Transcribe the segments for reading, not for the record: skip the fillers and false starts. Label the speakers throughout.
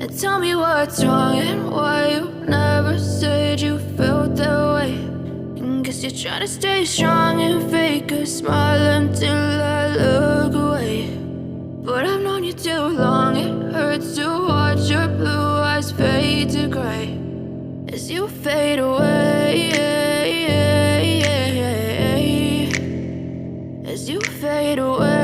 Speaker 1: And tell me what's wrong and why you never said you felt that way. And guess you're trying to stay strong and fake a smile until I look away. But I've known you too long, it hurts to watch your blue eyes fade to gray as you fade away, as you fade away.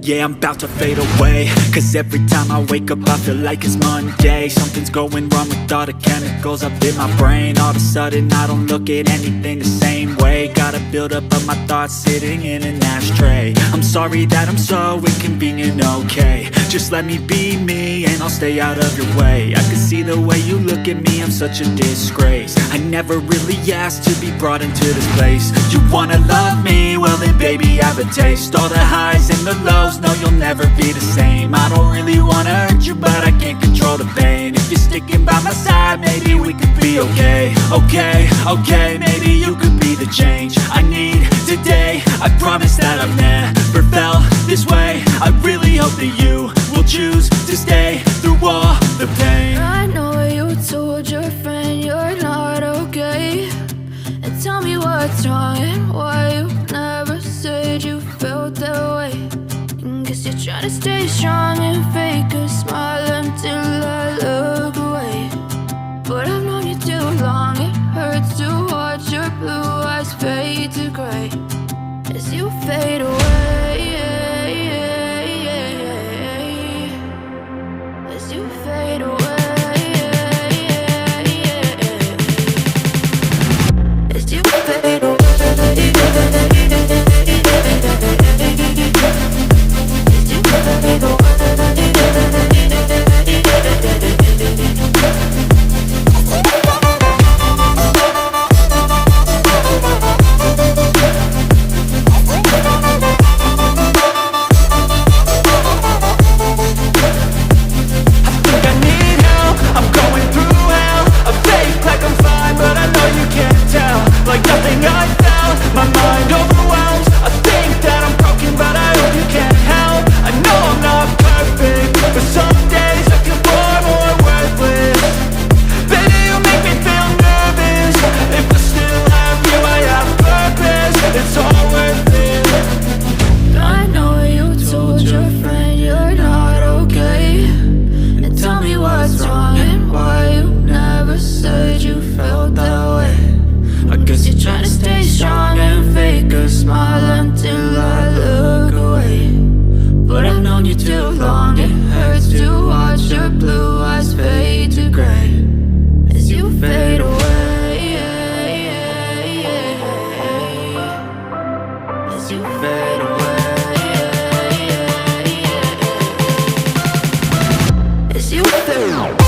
Speaker 2: Yeah, I'm about to fade away, cause every time I wake up I feel like it's Monday. Something's going wrong with all the chemicals up in my brain. All of a sudden I don't look at anything the same way. Got a buildup of my thoughts sitting in an ashtray. I'm sorry that I'm so inconvenient, okay. Just let me be me and I'll stay out of your way. I can see the way you look at me, I'm such a disgrace. I never really asked to be brought into this place. You wanna love me? Well then baby I have a taste. All the highs and the lows, no you'll never be the same. I don't really wanna hurt you but I can't control the pain. If you're sticking by my side maybe we could be okay. Okay, maybe you could be the change I need today. I promise that I've never felt this way. I really hope that you will choose to stay through all the pain.
Speaker 1: I know you told your friend you're not okay. And tell me what's wrong and why you never said you felt that way. And guess you're trying to stay strong and fake a smile until I look away. But I've known you too long, it hurts to watch your blue eyes fade to gray as you fade away, as you fade away, as you fade away, as you fade away.
Speaker 2: Like nothing I felt, my mind overwhelms. I think that I'm broken, but I hope you can't help. I know I'm not perfect, but some days I feel far more worthless. Baby, you make me feel nervous. If I still have you, I have purpose. It's all worth it.
Speaker 1: I know you told your friend you're not okay. And tell me what's wrong and why you never said you felt that way. I guess you're trying to stay strong and fake a smile until I look away. But I've known you too long, it hurts to watch your blue eyes fade to gray as you fade away, as you fade away, as you fade away.